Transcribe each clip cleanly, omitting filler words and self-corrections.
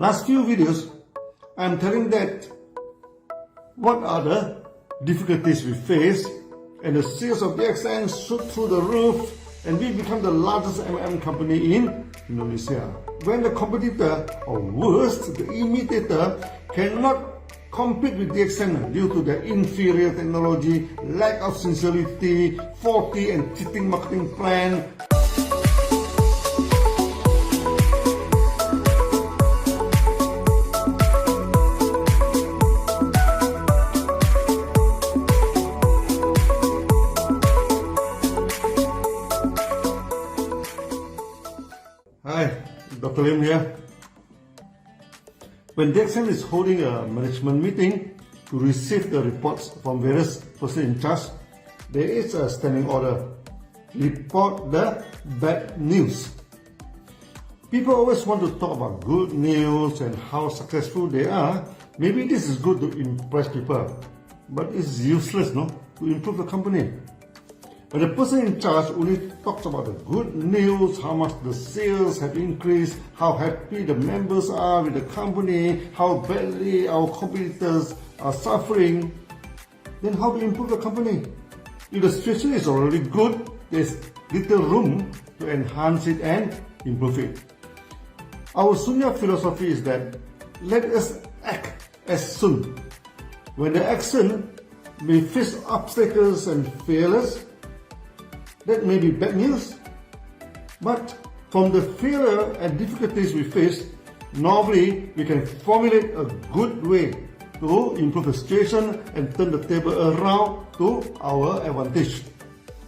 Last few videos, I'm telling that what are the difficulties we face, and the sales of DXN shoot through the roof, and we become the largest company in Indonesia. When the competitor, or worse, the imitator, cannot compete with DXN due to their inferior technology, lack of sincerity, faulty and cheating marketing plan. Hi, Dr. Lim here. When DXN is holding a management meeting to receive the reports from various persons in charge, there is a standing order: report the bad news. People always want to talk about good news and how successful they are. Maybe this is good to impress people, but it's useless, no, to improve the company. When the person in charge only talks about the good news, how much the sales have increased, how happy the members are with the company, how badly our competitors are suffering, then how to improve the company? If the situation is already good, there's little room to enhance it and improve it. Our Sunya philosophy is that let us act as soon. When the action may face obstacles and failures, that may be bad news, but from the failure and difficulties we face, normally we can formulate a good way to improve the situation and turn the table around to our advantage.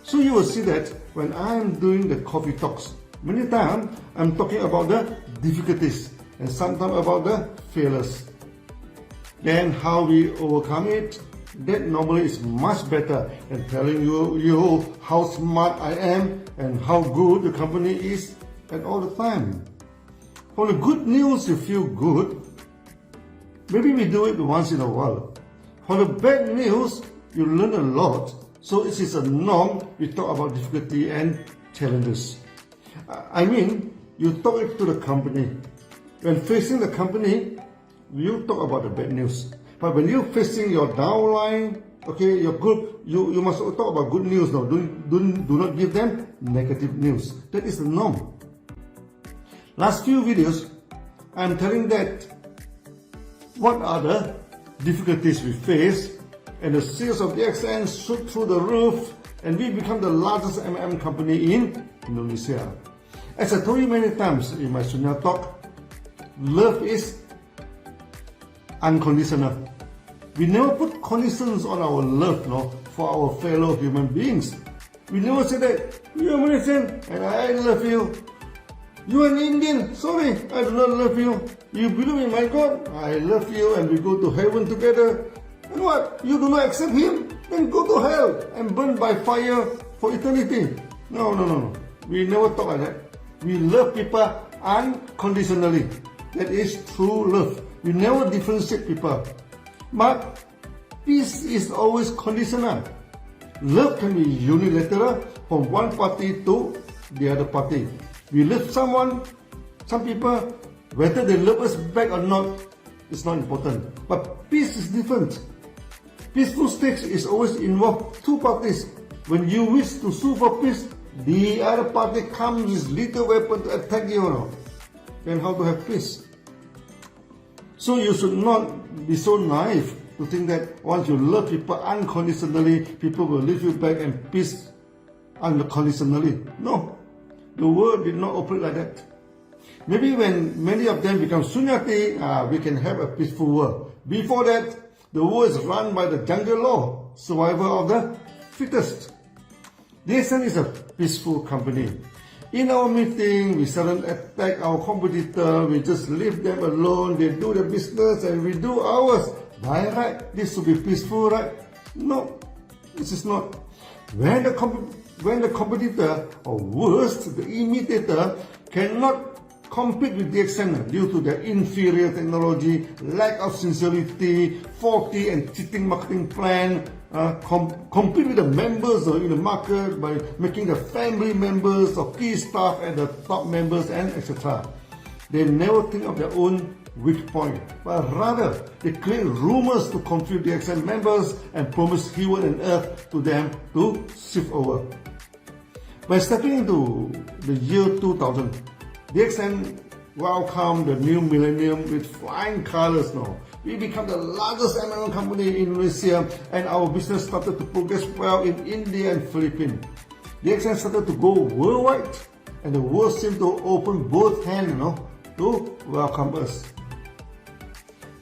So you will see that when I am doing the coffee talks, many times I'm talking about the difficulties and sometimes about the failures. Then how we overcome it, that normally is much better than telling you how smart I am and how good the company is at all the time. For the good news, you feel good. Maybe we do it once in a while. For the bad news, you learn a lot. So it is a norm we talk about difficulty and challenges. I mean, you talk it to the company. When facing the company, you talk about the bad news. But when you're facing your downline, okay, your group, you must talk about good news now. Do not give them negative news. That is the norm. Last few videos, I'm telling that what are the difficulties we face, and the sales of DXN shoot through the roof, and we become the largest company in Indonesia. As I told you many times in my Sunya talk, love is unconditional. We never put conditions on our love, no, for our fellow human beings. We never say that you're Malaysian and I love you. You are an Indian, sorry, I do not love you. You believe in my God, I love you, and we go to heaven together. And what? You do not accept him? Then go to hell and burn by fire for eternity. No. We never talk like that. We love people unconditionally. That is true love. We never differentiate people. But peace is always conditional. Love can be unilateral from one party to the other party. We love someone, some people, whether they love us back or not, it's not important. But peace is different. Peaceful state is always involve two parties. When you wish to sue for peace, the other party comes with little weapon to attack you. Then how to have peace? So you should not be so naive to think that once you love people unconditionally, people will leave you back and peace unconditionally. No, the world did not operate like that. Maybe when many of them become Sunyati, we can have a peaceful world. Before that, the world is run by the jungle law, survival of the fittest. DXN is a peaceful company. In our meeting, we seldom attack our competitor, we just leave them alone, they do their business and we do ours. By right, this should be peaceful, right? No, this is not. When the competitor, or worse, the imitator, cannot compete with DXN due to their inferior technology, lack of sincerity, faulty and cheating marketing plan, compete with the members in the market by making the family members or key staff and the top members and etc. They never think of their own weak point, but rather they create rumors to confuse DXN members and promise heaven and earth to them to shift over. By stepping into the year 2000, DXN welcomed the new millennium with flying colors now. We become the largest MLM company in Indonesia, and our business started to progress well in India and Philippines. DXN started to go worldwide, and the world seemed to open both hands, to welcome us.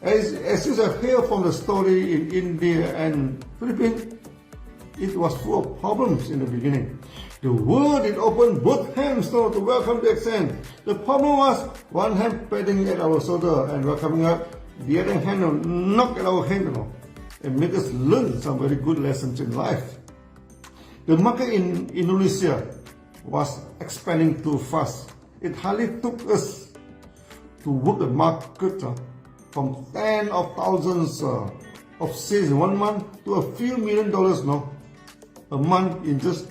As you have heard from the story in India and Philippines, it was full of problems in the beginning. The world did open both hands to welcome DXN. The problem was one hand patting at our shoulder and welcoming us, the other hand knock at our hand and make us learn some very good lessons in life. The market in Indonesia was expanding too fast. It hardly took us to work the market from tens of thousands of sales in 1 month to a few $1 million a month in just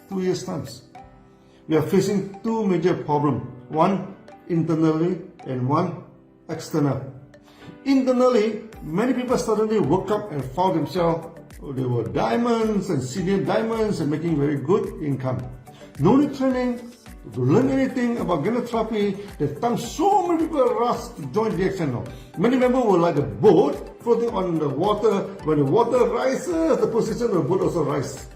2 years' time. We are facing two major problems, one internally and one external. Internally, many people suddenly woke up and found themselves, they were diamonds and senior diamonds and making very good income. No need training to learn anything about genotherapy. That time so many people rushed to join DXN. Many members were like a boat floating on the water. When the water rises, the position of the boat also rises.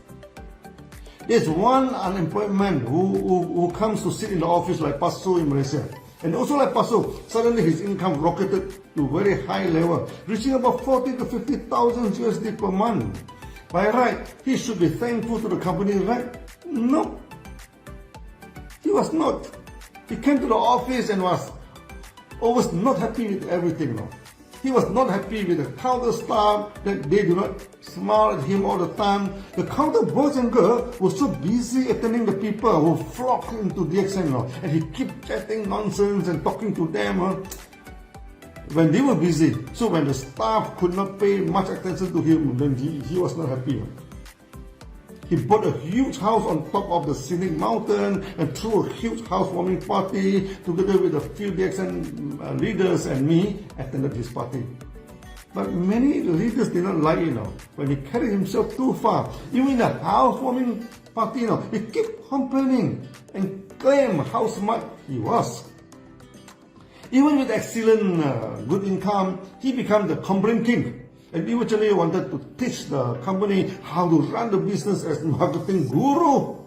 There's one unemployed man who comes to sit in the office like Pasu in Malaysia. And also like Pasu, suddenly his income rocketed to very high level, reaching about 40 to 50,000 USD per month. By right, he should be thankful to the company, right? No. He was not. He came to the office and was always not happy with everything. He was not happy with the counter staff, that they do not smile at him all the time. The counter boys and girls were so busy attending the people who flocked into DXN, and he kept chatting nonsense and talking to them when they were busy. So when the staff could not pay much attention to him, then he was not happy. He bought a huge house on top of the scenic mountain and threw a huge housewarming party together with a few DXN leaders, and me attended his party. But many leaders did not like it when he carried himself too far. Even in the housewarming party, he kept complaining and claimed how smart he was. Even with excellent good income, he became the complaint king. And eventually wanted to teach the company how to run the business as marketing guru.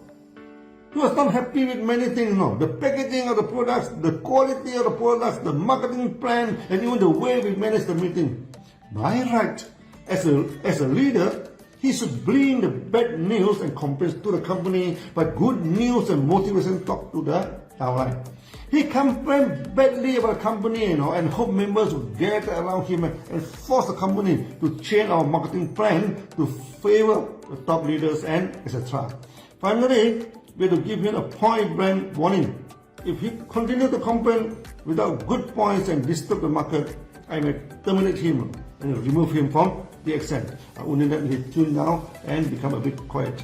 He was not happy with many things, the packaging of the products, the quality of the products, the marketing plan, and even the way we manage the meeting. By right, as a leader, he should bring the bad news and complaints to the company, but good news and motivation talk to the downline. He complained badly about the company, and hope members would gather around him and force the company to change our marketing plan to favor the top leaders and etc. Finally, we had to give him a point blank warning. If he continued to complain without good points and disturb the market, I may terminate him and remove him from DXN. I only let him tune down and become a bit quiet.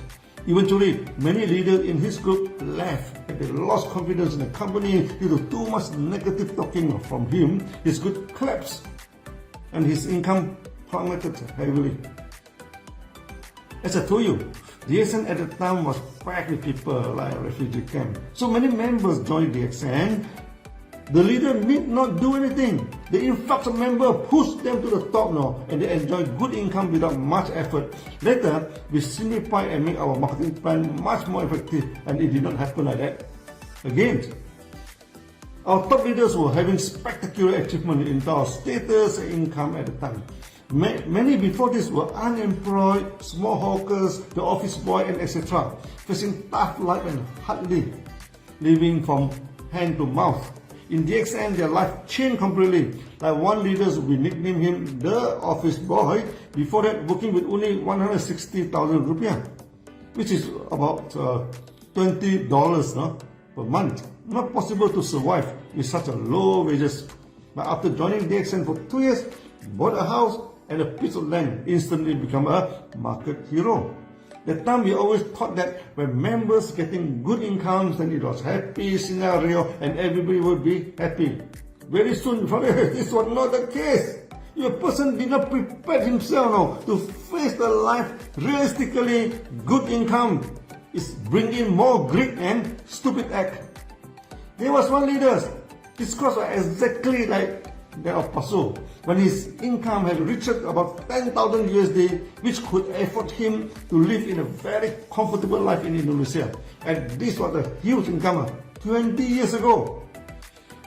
Eventually, many leaders in his group left and they lost confidence in the company due to too much negative talking from him. His group collapsed and his income plummeted heavily. As I told you, DXN at the time was packed with people like a refugee camp. So many members joined DXN. The leader need not do anything. The influx of members pushed them to the top and they enjoyed good income without much effort. Later, we simplified and made our marketing plan much more effective, and it did not happen like that again. Our top leaders were having spectacular achievement in terms of status and income at the time. Many before this were unemployed, small hawkers, the office boy, and etc., facing tough life and hardly living from hand to mouth. In DXN, their life changed completely. Like one leader, we nicknamed him the office boy. Before that, working with only 160,000 rupiah, which is about $20 per month. Not possible to survive with such a low wages. But after joining DXN for 2 years, bought a house and a piece of land, instantly become a market hero. That time we always thought that when members getting good incomes, then it was happy scenario and everybody would be happy. very soon, this was not the case. Your person did not prepare himself now to face the life realistically. Good income is bringing more greed and stupid act. There was one leader, his costs were exactly like that of Paso, when his income had reached about 10,000 USD, which could afford him to live in a very comfortable life in Indonesia. And this was a huge income 20 years ago.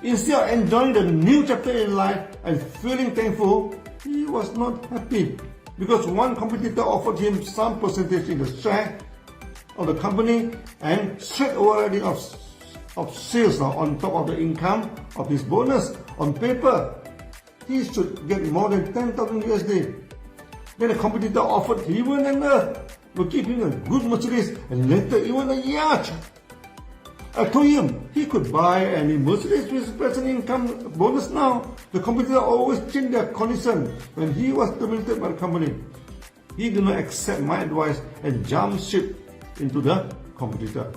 Instead of enjoying the new chapter in life and feeling thankful, he was not happy because one competitor offered him some percentage in the share of the company and straight awarding of sales now on top of the income of his bonus. On paper, he should get more than 10,000 USD. Then the competitor offered heaven and earth to give him a good Mercedes and later even a yacht. I told him he could buy any Mercedes with his present income bonus now. The competitor always changed their condition when he was terminated by the company. He did not accept my advice and jumped ship into the competitor,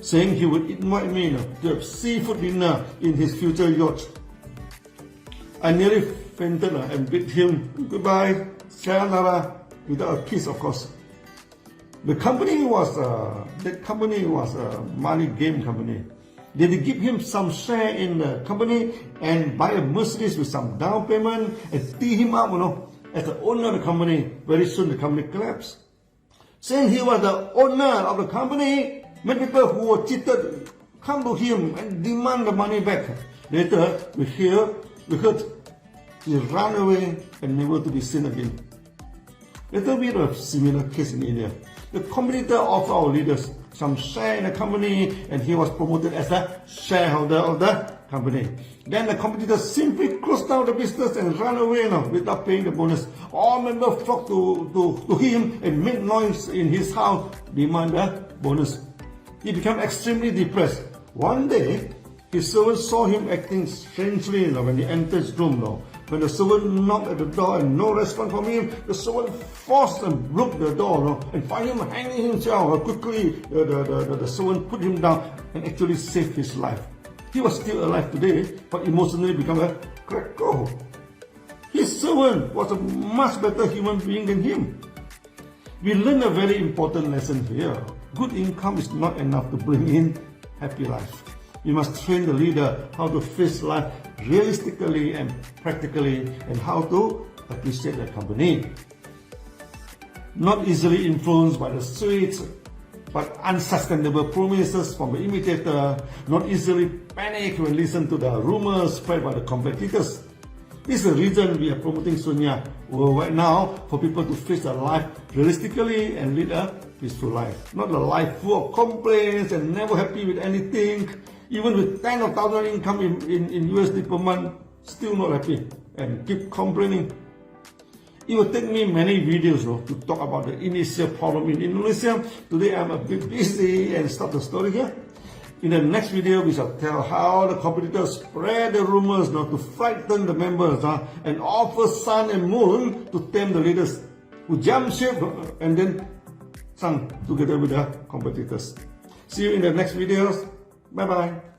saying he would invite me to have seafood dinner in his future yacht. I nearly fainted and bid him goodbye, sayonara, without a kiss, of course. The company was a money game company. They did give him some share in the company and buy a Mercedes with some down payment and tee him up, as the owner of the company. Very soon the company collapsed. Saying he was the owner of the company, many people who were cheated come to him and demand the money back. Later, we heard he ran away and never to be seen again. Later, we had a similar case in India. The competitor offered our leaders some share in the company and he was promoted as a shareholder of the company. Then the competitor simply closed down the business and ran away without paying the bonus. All members flocked to him and made noise in his house, demand the bonus. He became extremely depressed. One day, his servant saw him acting strangely when he entered his room. When the servant knocked at the door and no response from him, the servant forced and broke the door and found him hanging himself. Quickly, the servant put him down and actually saved his life. He was still alive today, but emotionally became a cracker. His servant was a much better human being than him. We learn a very important lesson here. Good income is not enough to bring in happy life. We must train the leader how to face life realistically and practically and how to appreciate the company. Not easily influenced by the sweet but unsustainable promises from the imitator, not easily panic when listening to the rumors spread by the competitors. This is the reason we are promoting Sunya worldwide now, for people to face their life realistically and lead a peaceful life. Not a life full of complaints and never happy with anything. Even with 10,000 income in USD per month, still not happy and keep complaining. It will take me many videos to talk about the initial problem in Indonesia. Today I'm a bit busy and stop the story here. In the next video, we shall tell how the competitors spread the rumors to frighten the members and offer sun and moon to tame the leaders who jump ship and then sunk together with the competitors. See you in the next videos. Bye bye.